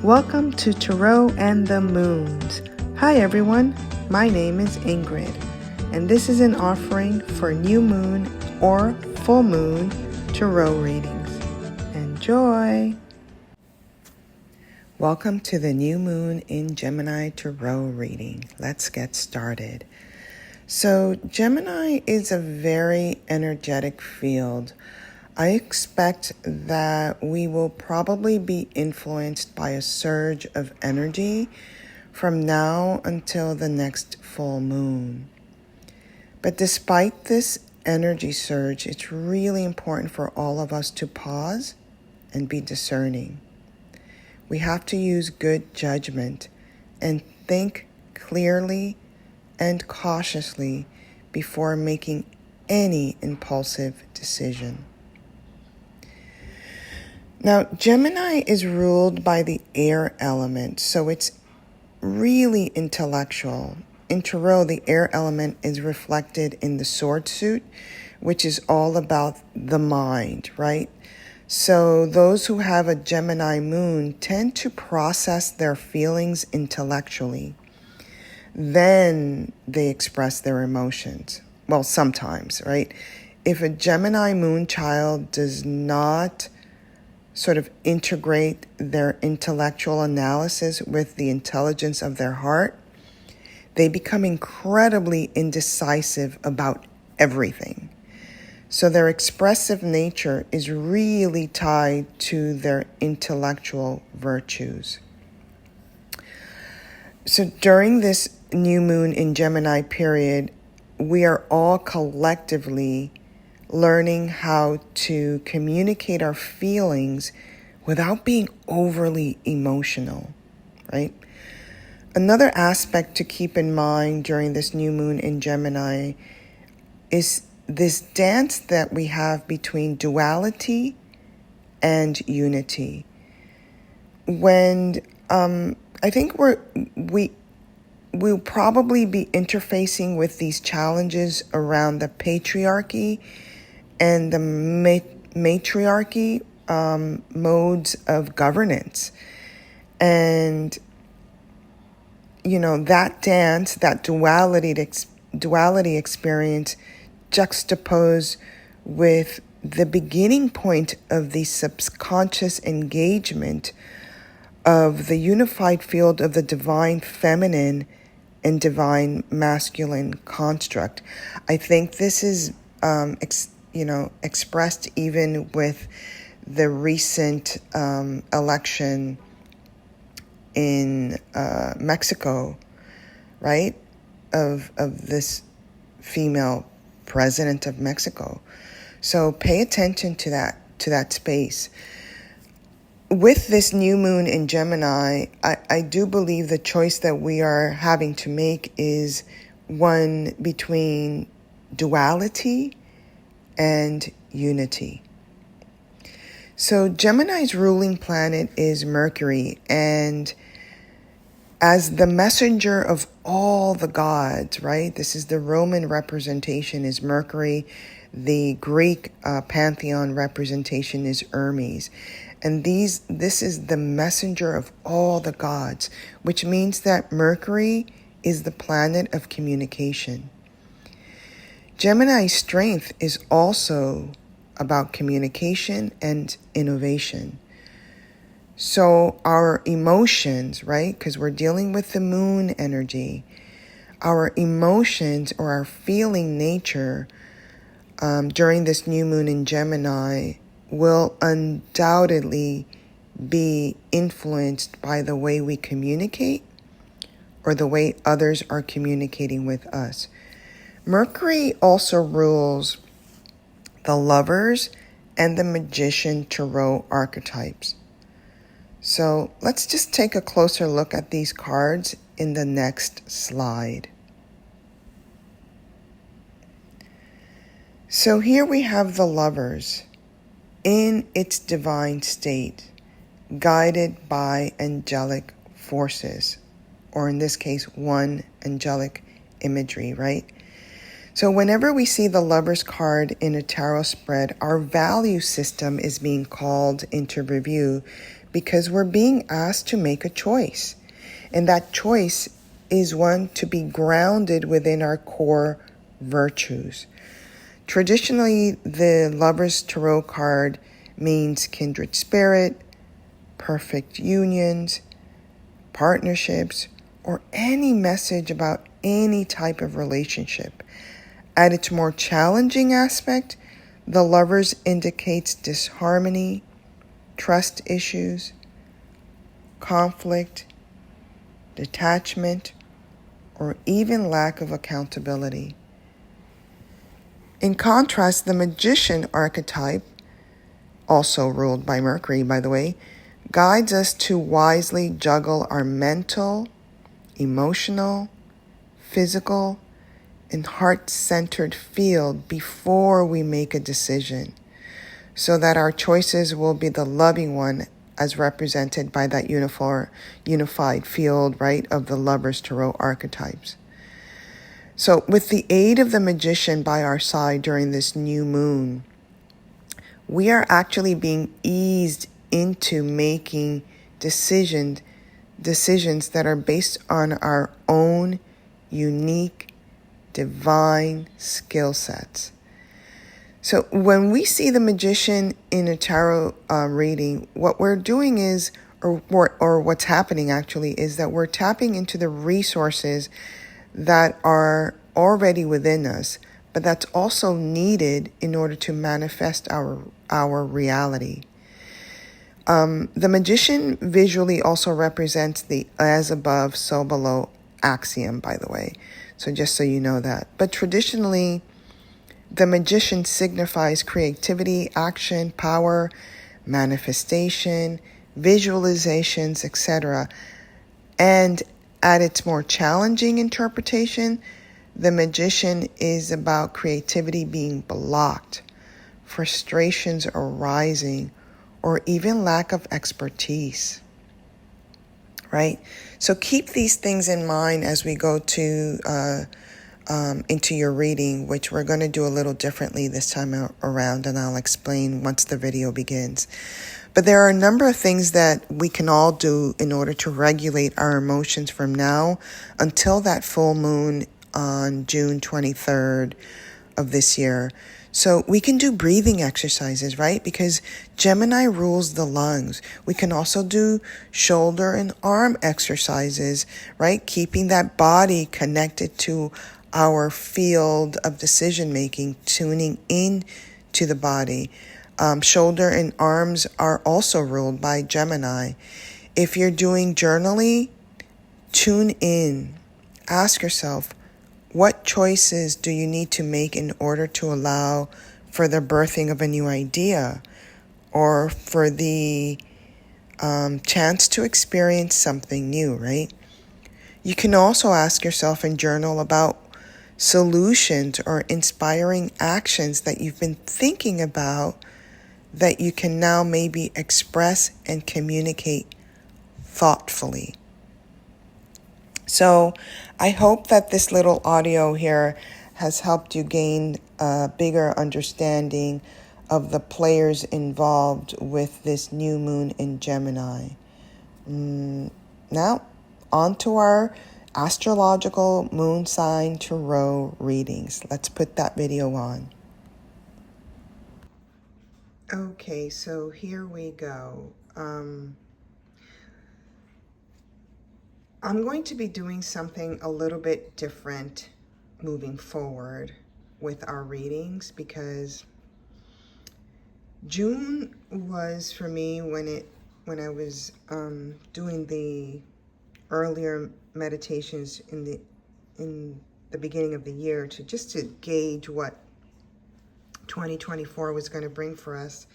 Welcome to Tarot and the Moons. Hi everyone, my name is Ingrid, and this is an offering for new moon or full moon tarot readings. Enjoy! Welcome to the new moon in Gemini Tarot reading. Let's get started. So Gemini is a very energetic field. I expect that we will probably be influenced by a surge of energy from now until the next full moon. But despite this energy surge, it's really important for all of us to pause and be discerning. We have to use good judgment and think clearly and cautiously before making any impulsive decision. Now, Gemini is ruled by the air element, so it's really intellectual. In Tarot, the air element is reflected in the sword suit, which is all about the mind, right? So those who have a Gemini moon tend to process their feelings intellectually. Then they express their emotions. Well, sometimes, right? If a Gemini moon child does not sort of integrate their intellectual analysis with the intelligence of their heart, they become incredibly indecisive about everything. So their expressive nature is really tied to their intellectual virtues. So during this new moon in Gemini period, we are all collectively learning how to communicate our feelings without being overly emotional, right? Another aspect to keep in mind during this new moon in Gemini is this dance that we have between duality and unity. When I think we'll probably be interfacing with these challenges around the patriarchy and the matriarchy modes of governance. And, you know, that dance, that duality experience juxtaposed with the beginning point of the subconscious engagement of the unified field of the divine feminine and divine masculine construct. I think this is expressed even with the recent election in Mexico, right? Of this female president of Mexico. So pay attention to that space. With this new moon in Gemini, I do believe the choice that we are having to make is one between duality and unity. So Gemini's ruling planet is Mercury, and as the messenger of all the gods, right? This is the Roman representation is Mercury. The Greek pantheon representation is Hermes. And this is the messenger of all the gods, which means that Mercury is the planet of communication. Gemini's strength is also about communication and innovation. So our emotions, right? Because we're dealing with the moon energy. Our emotions or our feeling nature during this new moon in Gemini will undoubtedly be influenced by the way we communicate or the way others are communicating with us. Mercury also rules the Lovers and the Magician Tarot archetypes. So let's just take a closer look at these cards in the next slide. So here we have the Lovers in its divine state, guided by angelic forces, or in this case, one angelic imagery, right? So whenever we see the Lovers card in a tarot spread, our value system is being called into review because we're being asked to make a choice. And that choice is one to be grounded within our core virtues. Traditionally, the Lover's Tarot card means kindred spirit, perfect unions, partnerships, or any message about any type of relationship. At its more challenging aspect, the Lovers indicates disharmony, trust issues, conflict, detachment, or even lack of accountability. In contrast, the Magician archetype, also ruled by Mercury, by the way, guides us to wisely juggle our mental, emotional, physical, and heart-centered field before we make a decision, so that our choices will be the loving one as represented by that unified field, right, of the Lover's Tarot archetypes. So with the aid of the Magician by our side during this new moon, we are actually being eased into making decisions that are based on our own unique divine skill sets. So when we see the Magician in a tarot reading, what we're doing is, or what's happening actually, is that we're tapping into the resources that are already within us, but that's also needed in order to manifest our reality. The Magician visually also represents the as above, so below axiom, by the way. So just so you know that. But traditionally, the Magician signifies creativity, action, power, manifestation, visualizations, etc. And at its more challenging interpretation, the Magician is about creativity being blocked, frustrations arising, or even lack of expertise, right? So keep these things in mind as we go to into your reading, which we're going to do a little differently this time around, and I'll explain once the video begins. But there are a number of things that we can all do in order to regulate our emotions from now until that full moon on June 23rd of this year. So we can do breathing exercises, right? Because Gemini rules the lungs. We can also do shoulder and arm exercises, right? Keeping that body connected to our field of decision making, tuning in to the body. Shoulder and arms are also ruled by Gemini. If you're doing journaling, tune in. Ask yourself, what choices do you need to make in order to allow for the birthing of a new idea or for the chance to experience something new, right? You can also ask yourself and journal about solutions or inspiring actions that you've been thinking about that you can now maybe express and communicate thoughtfully. So I hope that this little audio here has helped you gain a bigger understanding of the players involved with this new moon in Gemini. Now, on to our astrological moon sign tarot readings. Let's put that video on. Okay, so here we go. I'm going to be doing something a little bit different moving forward with our readings, because June was for me when I was doing the earlier meditations in the beginning of the year to gauge what 2024 was going to bring for us.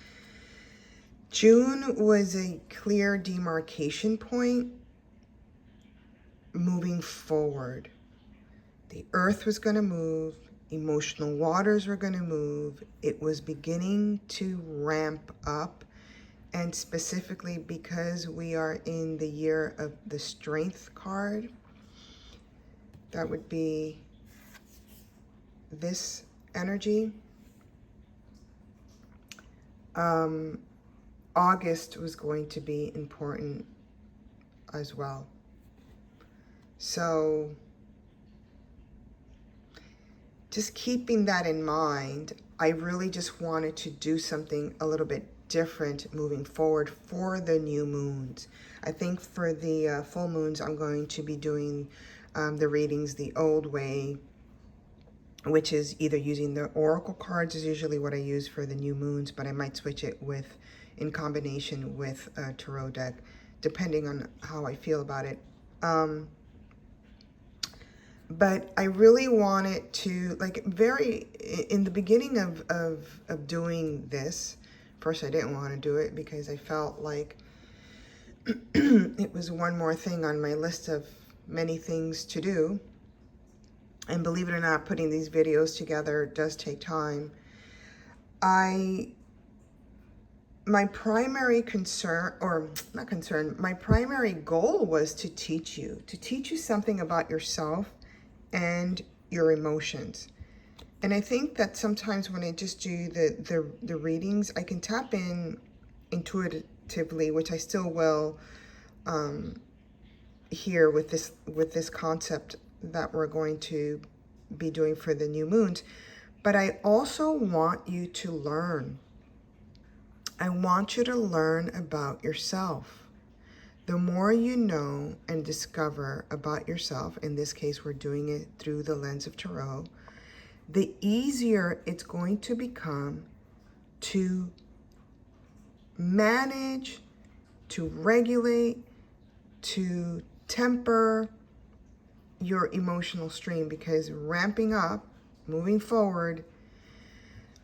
June was a clear demarcation point moving forward. The earth was going to move, emotional waters were going to move. It was beginning to ramp up, and specifically because we are in the year of the Strength card, that would be this energy. August was going to be important as well. So just keeping that in mind, I really just wanted to do something a little bit different moving forward for the new moons. I think for the full moons, I'm going to be doing the readings the old way, which is either using the oracle cards is usually what I use for the new moons, but I might switch it with in combination with a tarot deck, depending on how I feel about it. But I really wanted to, like, in the beginning of doing this, first I didn't want to do it because I felt like it was one more thing on my list of many things to do. And believe it or not, putting these videos together does take time. My primary concern, or not concern, my primary goal was to teach you something about yourself and your emotions. And I think that sometimes when I just do the readings, I can tap in intuitively, which I still will here with this concept that we're going to be doing for the new moons. But I also want you to learn. I want you to learn about yourself. The more you know and discover about yourself, in this case, we're doing it through the lens of tarot, the easier it's going to become to manage, to regulate, to temper your emotional stream, because ramping up, moving forward,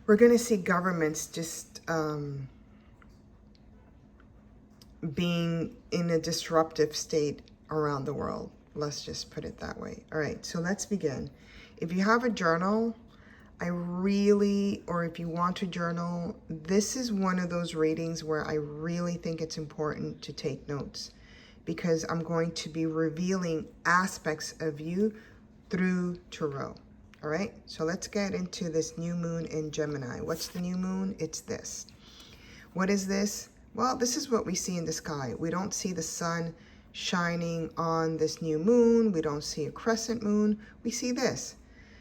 we're going to see governments just being in a disruptive state around the world. Let's just put it that way. All right, so let's begin. If you have a journal, or if you want to journal, this is one of those readings where I really think it's important to take notes, because I'm going to be revealing aspects of you through tarot. All right, so let's get into this new moon in Gemini. What's the new moon? It's this. What is this? Well, this is what we see in the sky. We don't see the sun shining on this new moon. We don't see a crescent moon. We see this.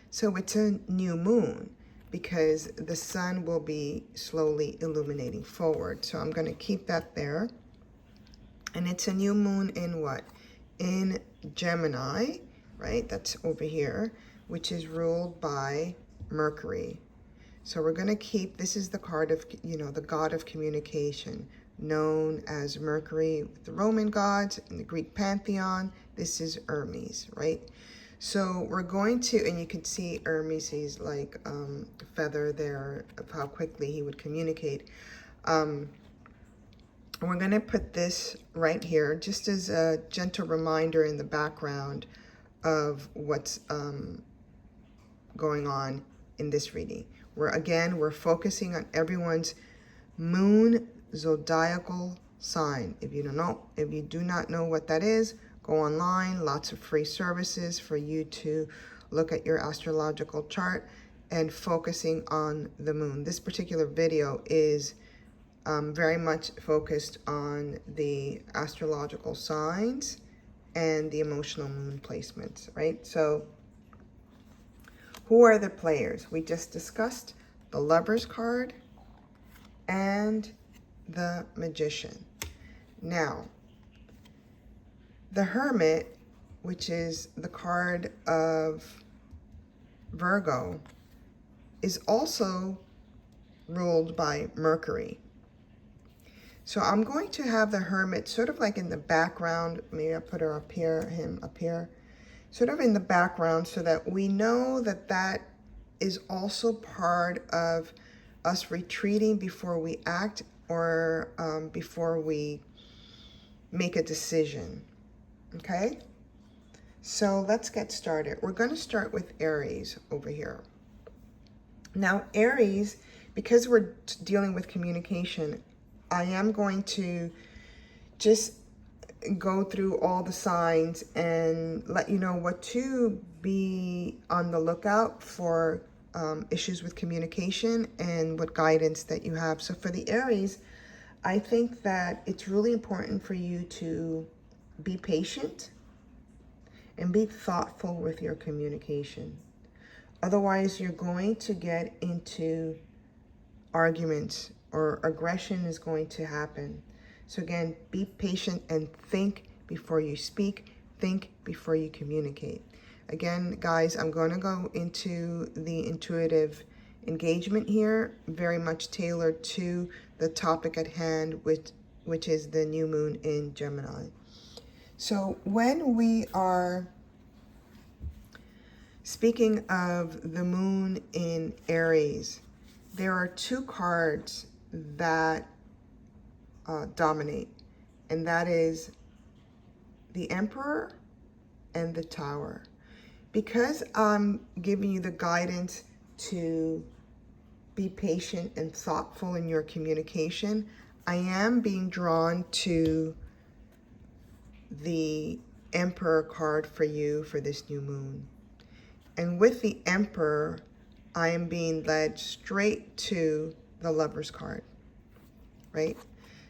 So it's a new moon because the sun will be slowly illuminating forward. So I'm going to keep that there. And it's a new moon in what? In Gemini, right? That's over here, which is ruled by Mercury. So we're going to keep, this is the card of, the god of communication, known as Mercury with the Roman gods and the Greek pantheon. This is Hermes, right? So we're going to, and you can see Hermes' like feather there of how quickly he would communicate. We're going to put this right here just as a gentle reminder in the background of what's going on in this reading. We're focusing on everyone's moon zodiacal sign. If you do not know what that is, go online. Lots of free services for you to look at your astrological chart and focusing on the moon. This particular video is very much focused on the astrological signs and the emotional moon placements, right? So who are the players? We just discussed the Lover's card and the Magician. Now, the Hermit, which is the card of Virgo, is also ruled by Mercury. So I'm going to have the Hermit sort of like in the background. Maybe I'll put her up here, him up here, sort of in the background, so that we know that that is also part of us retreating before we act, or before we make a decision. Okay? So let's get started. We're going to start with Aries over here. Now, Aries, because we're dealing with communication, I am going to just go through all the signs and let you know what to be on the lookout for, issues with communication and what guidance that you have. So for the Aries, I think that it's really important for you to be patient and be thoughtful with your communication. Otherwise, you're going to get into arguments, or aggression is going to happen. So again, be patient and think before you speak. Think before you communicate. Again, guys, I'm going to go into the intuitive engagement here, very much tailored to the topic at hand, which is the new moon in Gemini. So when we are speaking of the moon in Aries, there are two cards that dominate, and that is the Emperor and the Tower. Because I'm giving you the guidance to be patient and thoughtful in your communication, I am being drawn to the Emperor card for you for this new moon. And with the Emperor, I am being led straight to the Lover's card, right?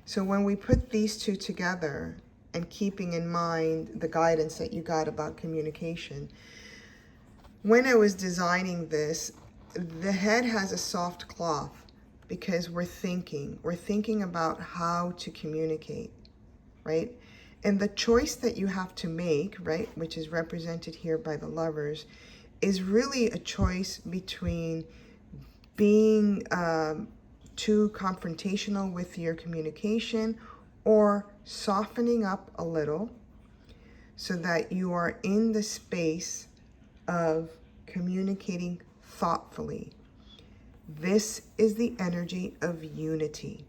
So when we put these two together, and keeping in mind the guidance that you got about communication, when I was designing this, the head has a soft cloth because we're thinking about how to communicate, right? And the choice that you have to make, right, which is represented here by the Lovers, is really a choice between being too confrontational with your communication, or softening up a little so that you are in the space of communicating thoughtfully. This is the energy of unity.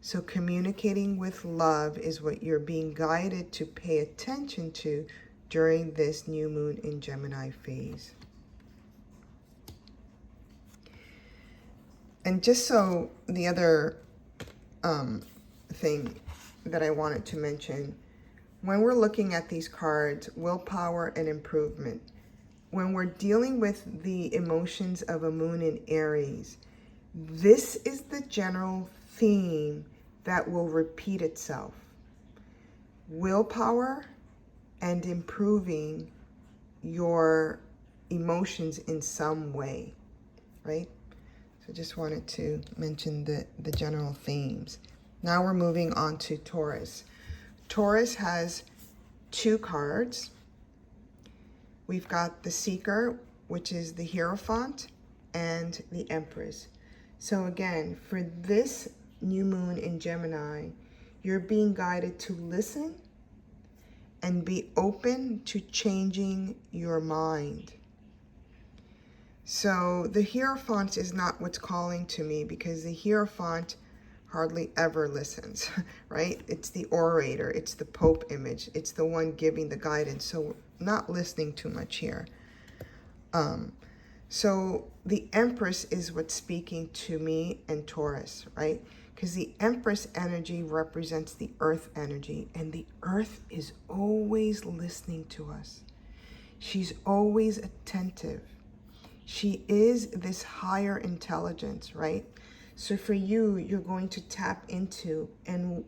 So communicating with love is what you're being guided to pay attention to during this new moon in Gemini phase. And just so the other thing that I wanted to mention, when we're looking at these cards, willpower and improvement, when we're dealing with the emotions of a moon in Aries, this is the general theme that will repeat itself. Willpower and improving your emotions in some way, right? So just wanted to mention the general themes. Now we're moving on to Taurus. Taurus has two cards. We've got the Seeker, which is the Hierophant, and the Empress. So again, for this new moon in Gemini, you're being guided to listen and be open to changing your mind. So the Hierophant is not what's calling to me, because the Hierophant hardly ever listens, right? It's the orator, it's the Pope image, it's the one giving the guidance, so not listening too much here. So the Empress is what's speaking to me and Taurus, right? Because the Empress energy represents the Earth energy, and the Earth is always listening to us. She's always attentive. She is this higher intelligence, right? So for you, you're going to tap into, and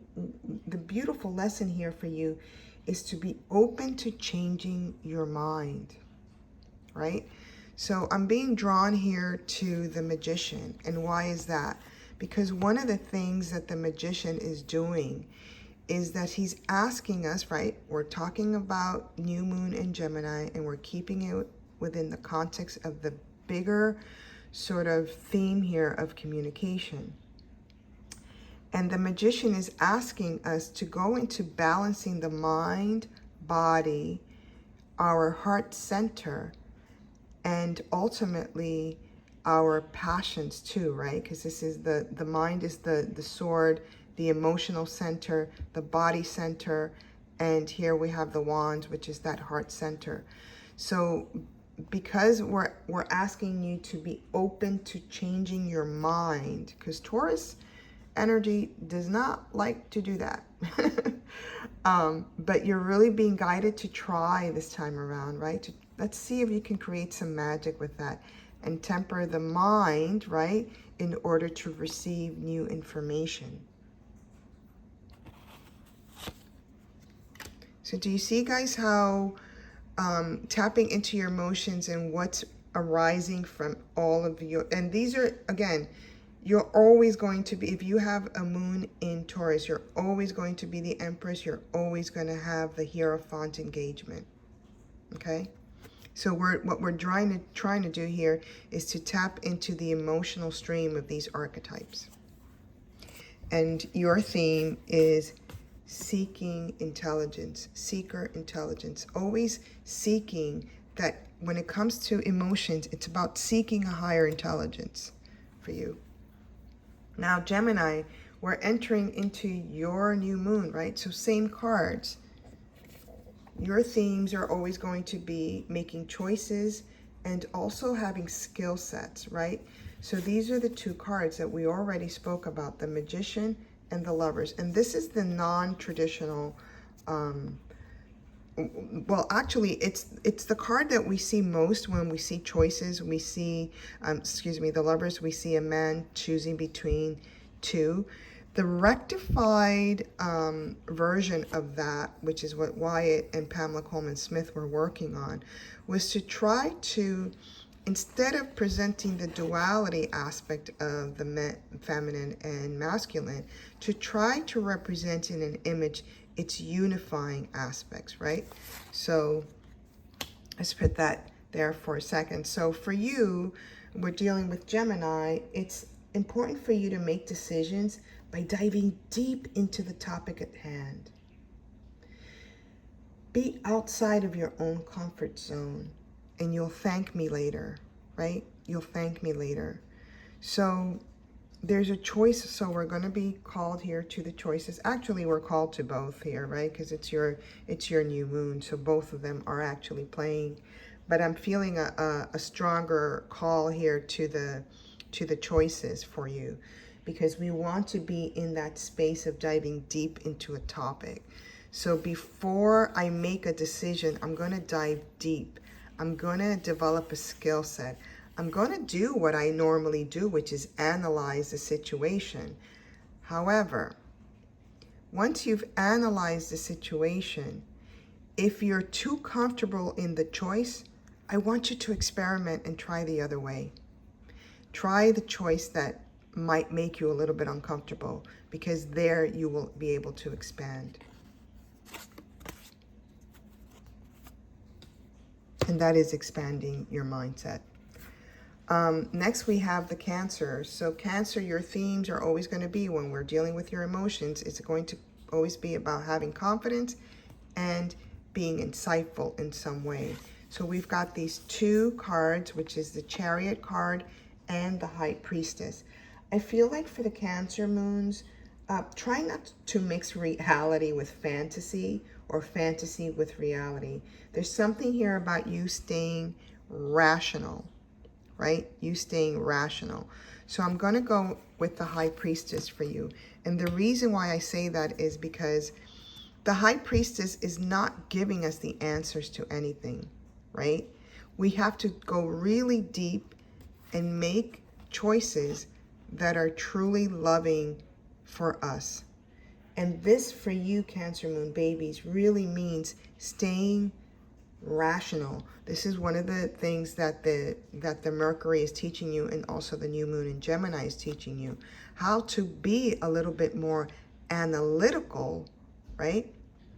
the beautiful lesson here for you is to be open to changing your mind, right? So I'm being drawn here to the Magician. And why is that? Because one of the things that the Magician is doing is that he's asking us, right? We're talking about new moon in Gemini, and we're keeping it within the context of the bigger sort of theme here of communication. And the Magician is asking us to go into balancing the mind, body, our heart center, and ultimately our passions too, right? Because this is the mind is the sword, the emotional center, the body center, and here we have the wands, which is that heart center. So because we're asking you to be open to changing your mind, because Taurus energy does not like to do that. But you're really being guided to try this time around, right? Let's see if you can create some magic with that and temper the mind, right, in order to receive new information. So do you see, guys, how tapping into your emotions and what's arising from all of your, and these are, again, you're always going to be, if you have a moon in Taurus, you're always going to be the Empress. You're always going to have the Hierophant engagement. Okay? So what we're trying to do here is to tap into the emotional stream of these archetypes. And your theme is seeking intelligence, seeker intelligence, always seeking that. When it comes to emotions, it's about seeking a higher intelligence for you. Now, Gemini, we're entering into your new moon, right? So same cards. Your themes are always going to be making choices and also having skill sets, right? So these are the two cards that we already spoke about, the Magician and the Lovers. And this is the non-traditional, well, actually, it's the card that we see most when we see choices. We see, the Lovers, we see a man choosing between two. The rectified version of that, which is what Wyatt and Pamela Coleman Smith were working on, was to try to, instead of presenting the duality aspect of the feminine and masculine, to try to represent in an image its unifying aspects, right? So let's put that there for a second. So for you, we're dealing with Gemini. It's important for you to make decisions by diving deep into the topic at hand. Be outside of your own comfort zone, and you'll thank me later, right? You'll thank me later. So there's a choice. So we're going to be called here to the choices. Actually, we're called to both here, right? Because it's your new moon. So both of them are actually playing. But I'm feeling a stronger call here to the choices for you, because we want to be in that space of diving deep into a topic. So before I make a decision, I'm going to dive deep. I'm going to develop a skill set. I'm going to do what I normally do, which is analyze the situation. However, once you've analyzed the situation, if you're too comfortable in the choice, I want you to experiment and try the other way. Try the choice that might make you a little bit uncomfortable, because there you will be able to expand. And that is expanding your mindset. Next, we have the Cancer. So Cancer, your themes are always going to be, when we're dealing with your emotions, it's going to always be about having confidence and being insightful in some way. So we've got these two cards, which is the Chariot card and the High Priestess. I feel like for the Cancer moons, try not to mix reality with fantasy or fantasy with reality. There's something here about you staying rational, right? You staying rational. So I'm going to go with the High Priestess for you. And the reason why I say that is because the High Priestess is not giving us the answers to anything, right? We have to go really deep and make choices that are truly loving for us. And this, for you, Cancer moon babies, really means staying rational. This is one of the things that the Mercury is teaching you, and also the new moon in Gemini is teaching you, how to be a little bit more analytical, right?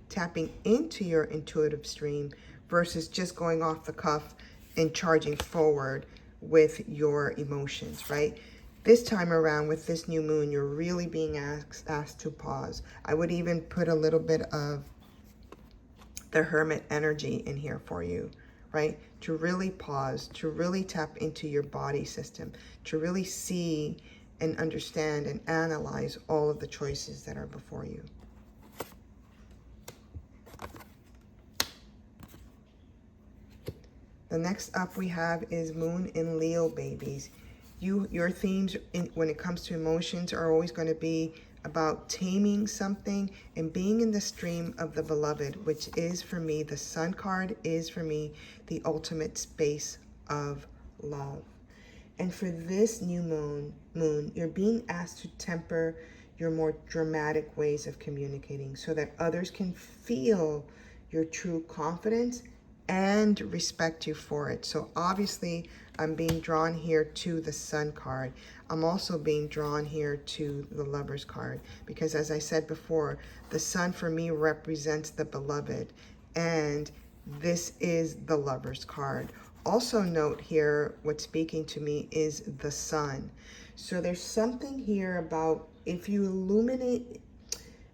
Tapping into your intuitive stream versus just going off the cuff and charging forward with your emotions, right? This time around with this new moon, you're really being asked to pause. I would even put a little bit of the Hermit energy in here for you, right? To really pause, to really tap into your body system, to really see and understand and analyze all of the choices that are before you. The next up we have is Moon in Leo babies. Your themes when it comes to emotions are always going to be about taming something and being in the stream of the beloved, which is for me, the Sun card is for me the ultimate space of love. And for this new moon, you're being asked to temper your more dramatic ways of communicating so that others can feel your true confidence and respect you for it. So obviously I'm being drawn here to the Sun card. I'm also being drawn here to the Lovers card, because as I said before, the Sun for me represents the beloved, and this is the Lovers card. Also note here, what's speaking to me is the Sun. So there's something here about if you illuminate,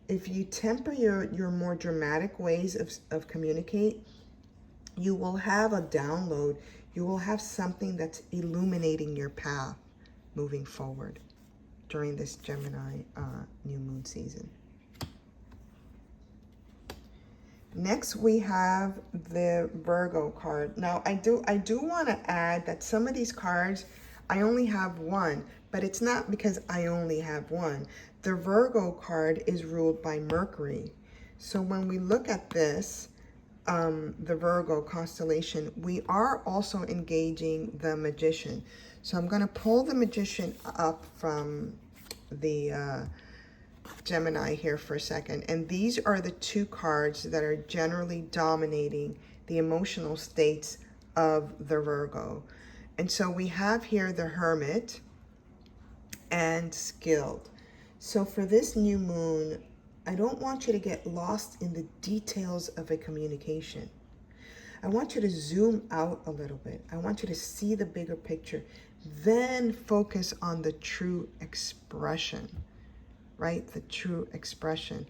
if you temper your more dramatic ways of communicate, you will have a download. You will have something that's illuminating your path moving forward during this Gemini new moon season. Next, we have the Virgo card. Now, I do want to add that some of these cards, I only have one, but it's not because I only have one. The Virgo card is ruled by Mercury. So when we look at this, the Virgo constellation, we are also engaging the Magician. So I'm going to pull the Magician up from the Gemini here for a second. And these are the two cards that are generally dominating the emotional states of the Virgo. And so we have here the Hermit and Skilled. So for this new moon, I don't want you to get lost in the details of a communication. I want you to zoom out a little bit. I want you to see the bigger picture, then focus on the true expression, right? The true expression.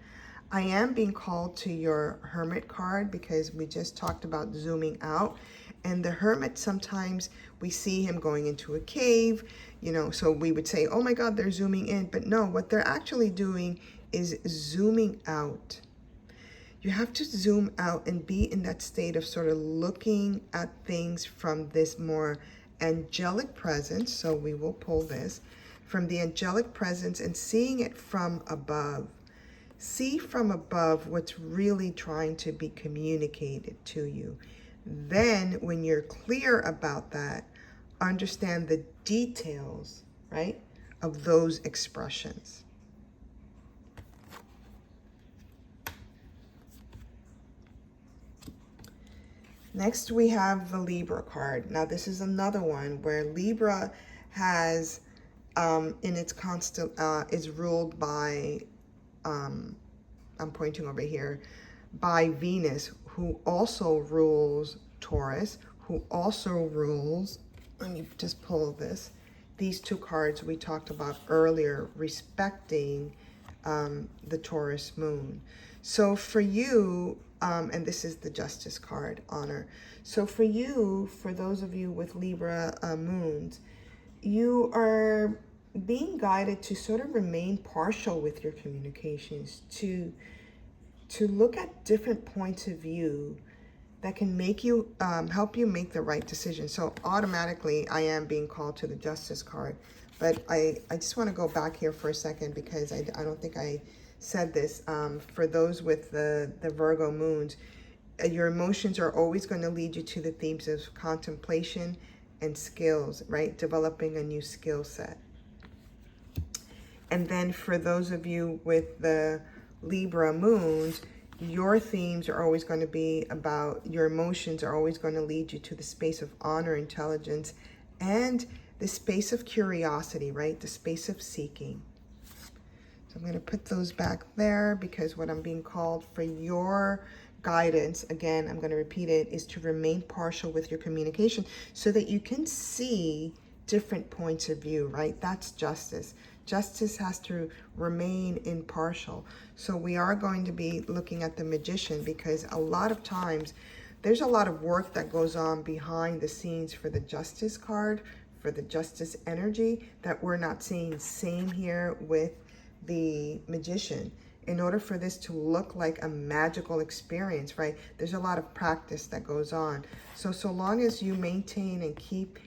I am being called to your Hermit card because we just talked about zooming out. And the Hermit, sometimes we see him going into a cave, you know, so we would say, oh my God, they're zooming in. But no, what they're actually doing is zooming out. You have to zoom out and be in that state of sort of looking at things from this more angelic presence. So we will pull this from the angelic presence and seeing it from above. See from above what's really trying to be communicated to you. Then when you're clear about that, understand the details, right, of those expressions. Next, we have the Libra card. Now, this is another one where Libra has, in its is ruled by, I'm pointing over here, by Venus, who also rules Taurus, who also rules, let me just pull this, these two cards we talked about earlier, respecting the Taurus moon. So for you, and this is the Justice card, honor. So for you, for those of you with Libra moons, you are being guided to sort of remain partial with your communications, to look at different points of view that can make you, help you make the right decision. So automatically, I am being called to the Justice card. But I just want to go back here for a second because I don't think I said this. For those with the Virgo moons, your emotions are always going to lead you to the themes of contemplation and skills, right? Developing a new skill set. And then for those of you with the Libra moons, your themes are always going to be about, your emotions are always going to lead you to the space of honor, intelligence, and the space of curiosity, right? The space of seeking. So I'm going to put those back there because what I'm being called for your guidance, again, I'm going to repeat it, is to remain partial with your communication so that you can see different points of view, right? That's justice. Justice has to remain impartial. So we are going to be looking at the Magician because a lot of times there's a lot of work that goes on behind the scenes for the Justice card, for the Justice energy that we're not seeing. Same here with the Magician. In order for this to look like a magical experience, right? There's a lot of practice that goes on. So long as you maintain and keep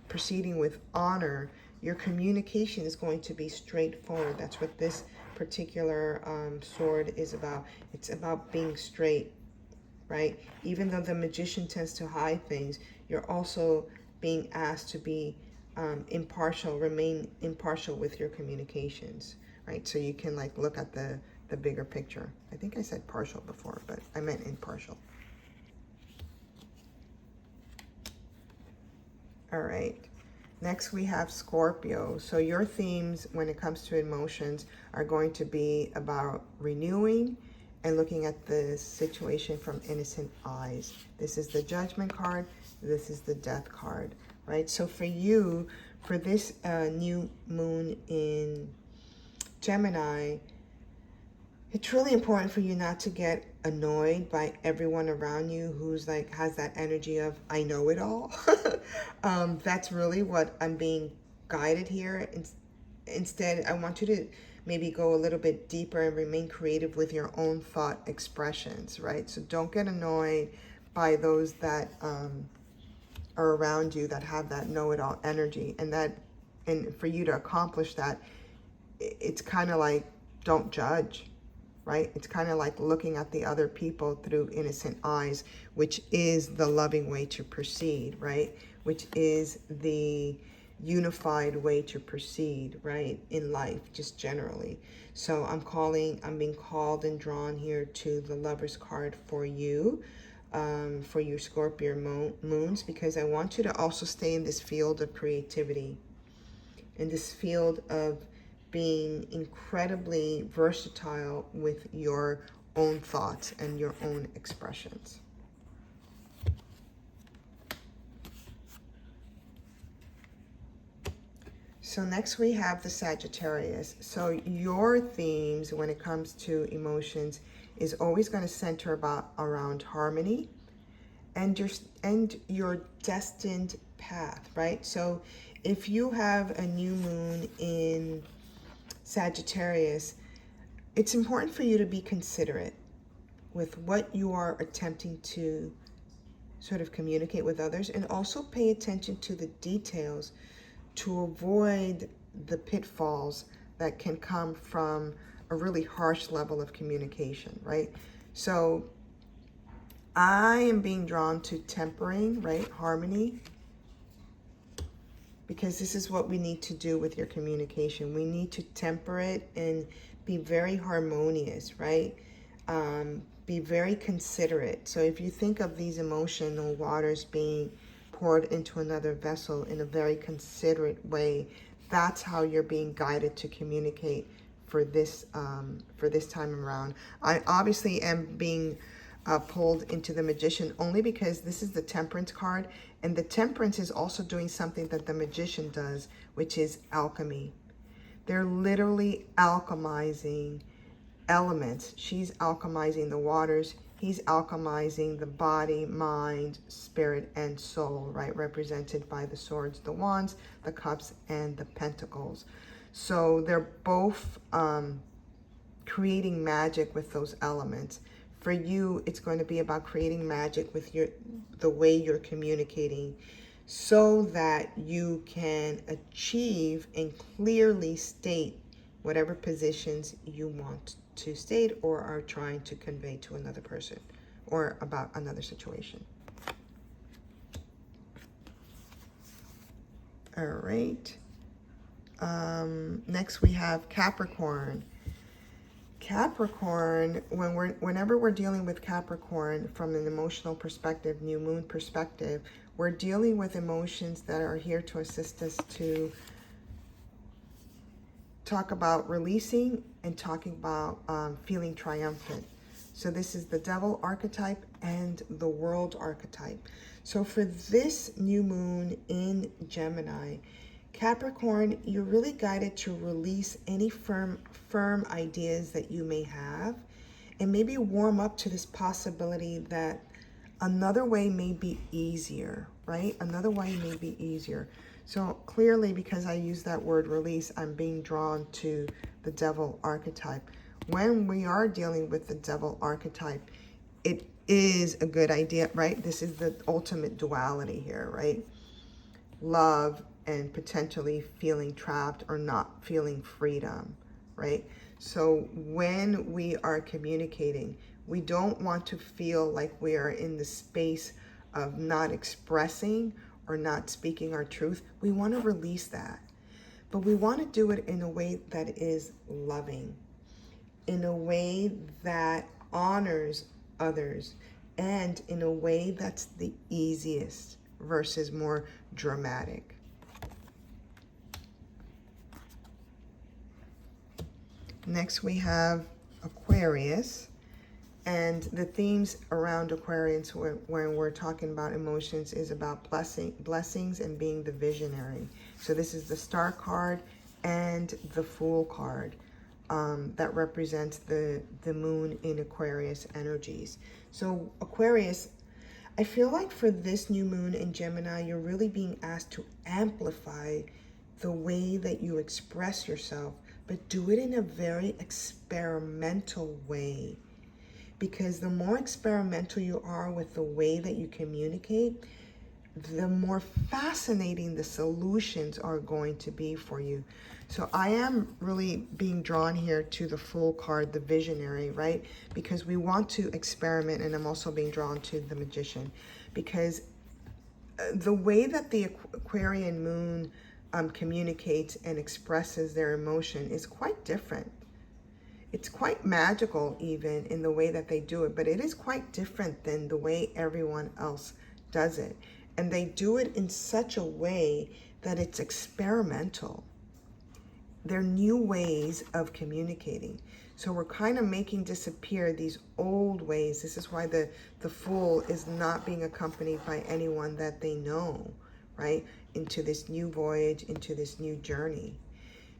proceeding with honor, your communication is going to be straightforward. That's what this particular sword is about. It's about being straight, right? Even though the Magician tends to hide things, you're also being asked to be impartial, remain impartial with your communications, right? So you can like look at the the bigger picture. I think I said partial before, but I meant impartial. All right. Next we have Scorpio. So your themes when it comes to emotions are going to be about renewing and looking at the situation from innocent eyes. This is the Judgment card. This is the Death card, right? So for you, for this new moon in Gemini, it's really important for you not to get annoyed by everyone around you who's like, has that energy of, I know it all. That's really what I'm being guided here. Instead, I want you to maybe go a little bit deeper and remain creative with your own thought expressions, right? So don't get annoyed by those that are around you that have that know-it-all energy. And for you to accomplish that, it's kind of like, don't judge, right? It's kind of like looking at the other people through innocent eyes, which is the loving way to proceed, right? Which is the unified way to proceed, right? In life, just generally. So I'm being called and drawn here to the Lover's card for you, for your Scorpio moons, because I want you to also stay in this field of creativity, in this field of being incredibly versatile with your own thoughts and your own expressions. So next we have the Sagittarius. So your themes when it comes to emotions is always going to center around harmony and your destined path, right? So if you have a new moon in Sagittarius, it's important for you to be considerate with what you are attempting to sort of communicate with others, and also pay attention to the details to avoid the pitfalls that can come from a really harsh level of communication, right? So I am being drawn to tempering, right? Harmony. Because this is what we need to do with your communication. We need to temper it and be very harmonious, right? Be very considerate. So if you think of these emotional waters being poured into another vessel in a very considerate way, that's how you're being guided to communicate for this time around. I obviously am being pulled into the Magician only because this is the Temperance card, and the Temperance is also doing something that the Magician does, which is alchemy. They're literally alchemizing elements. She's alchemizing the waters. He's alchemizing the body, mind, spirit, and soul, right? Represented by the swords, the wands, the cups, and the pentacles. So they're both creating magic with those elements. For you, it's going to be about creating magic with the way you're communicating, so that you can achieve and clearly state whatever positions you want to state or are trying to convey to another person or about another situation. All right. Next we have Capricorn. Capricorn, whenever we're dealing with Capricorn from an emotional perspective, new moon perspective, we're dealing with emotions that are here to assist us to talk about releasing and talking about feeling triumphant. So this is the Devil archetype and the World archetype. So for this new moon in Gemini, Capricorn, you're really guided to release any firm ideas that you may have, and maybe warm up to this possibility that another way may be easier, right? Another way may be easier. So clearly, because I use that word release, I'm being drawn to the Devil archetype. When we are dealing with the Devil archetype, it is a good idea, right? This is the ultimate duality here, right? Love and potentially feeling trapped or not feeling freedom, right? So when we are communicating, we don't want to feel like we are in the space of not expressing or not speaking our truth. We want to release that, but we want to do it in a way that is loving. in a way that honors others and in a way that's the easiest versus more dramatic. Next we have Aquarius, and the themes around Aquarius when we're talking about emotions is about blessings and being the visionary. So this is the Star card and the Fool card that represents the moon in Aquarius energies. So Aquarius, I feel like for this new moon in Gemini, you're really being asked to amplify the way that you express yourself, but do it in a very experimental way. Because the more experimental you are with the way that you communicate, the more fascinating the solutions are going to be for you. So I am really being drawn here to the Fool card, the visionary, right? Because we want to experiment, and I'm also being drawn to the Magician. Because the way that the Aquarian moon communicates and expresses their emotion is quite different. It's quite magical even in the way that they do it, but it is quite different than the way everyone else does it. And they do it in such a way that it's experimental. They're new ways of communicating. So we're kind of making disappear these old ways. This is why the Fool is not being accompanied by anyone that they know, right? Into this new voyage, into this new journey.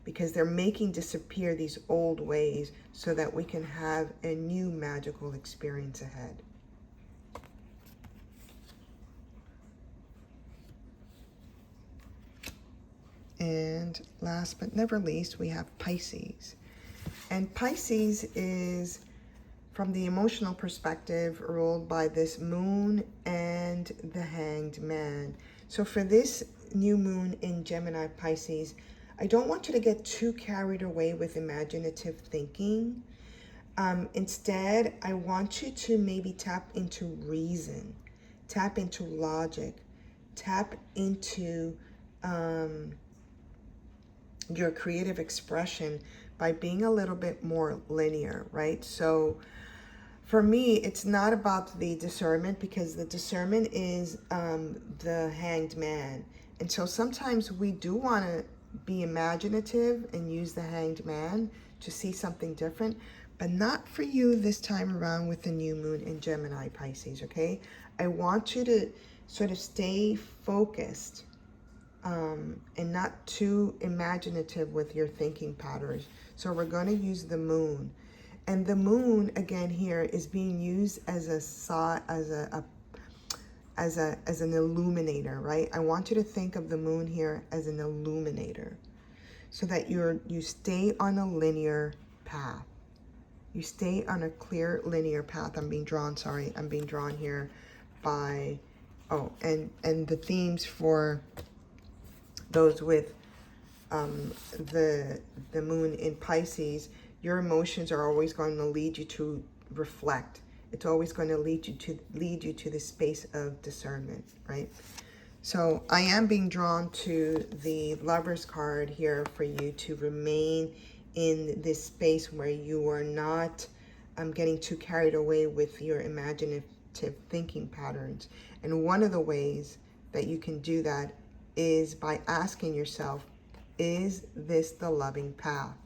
Because they're making disappear these old ways so that we can have a new magical experience ahead. And last but never least, we have Pisces. And Pisces is, from the emotional perspective, ruled by this moon and the Hanged Man. So for this new moon in Gemini Pisces, I don't want you to get too carried away with imaginative thinking. Instead, I want you to maybe tap into reason, tap into logic, tap into your creative expression by being a little bit more linear, right? So for me, it's not about the discernment, because the discernment is the Hanged Man. And so sometimes we do want to be imaginative and use the Hanged Man to see something different, but not for you this time around with the new moon in Gemini Pisces, okay? I want you to sort of stay focused and not too imaginative with your thinking patterns. So we're going to use the moon. And the moon, again, here is being used as an illuminator, right? I want you to think of the moon here as an illuminator, so that you stay on a linear path. You stay on a clear linear path. I'm being drawn here by, and the themes for those with the moon in Pisces, your emotions are always going to lead you to reflect. It's always going to lead you to the space of discernment, right? So I am being drawn to the Lover's card here for you to remain in this space where you are not getting too carried away with your imaginative thinking patterns. And one of the ways that you can do that is by asking yourself, is this the loving path?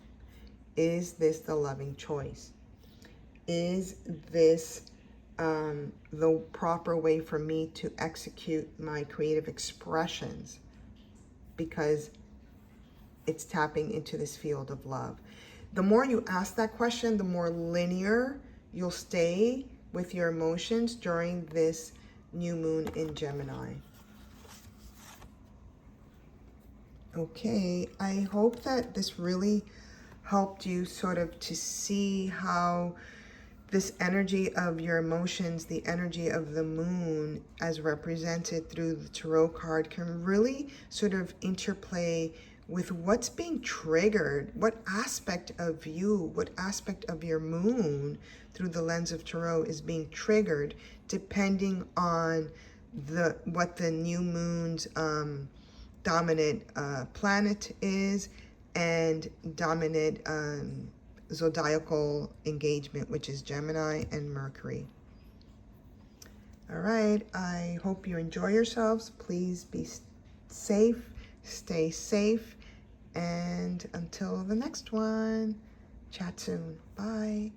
Is this the loving choice? Is this the proper way for me to execute my creative expressions? Because it's tapping into this field of love. The more you ask that question, the more linear you'll stay with your emotions during this new moon in Gemini. Okay, I hope that this really helped you sort of to see how this energy of your emotions, the energy of the moon as represented through the tarot card, can really sort of interplay with what's being triggered, what aspect of you, what aspect of your moon through the lens of tarot is being triggered, depending on what the new moon's dominant planet is and dominant zodiacal engagement, which is Gemini and Mercury. All right, I hope you enjoy yourselves. Please be safe, stay safe, and until the next one, chat soon. Bye.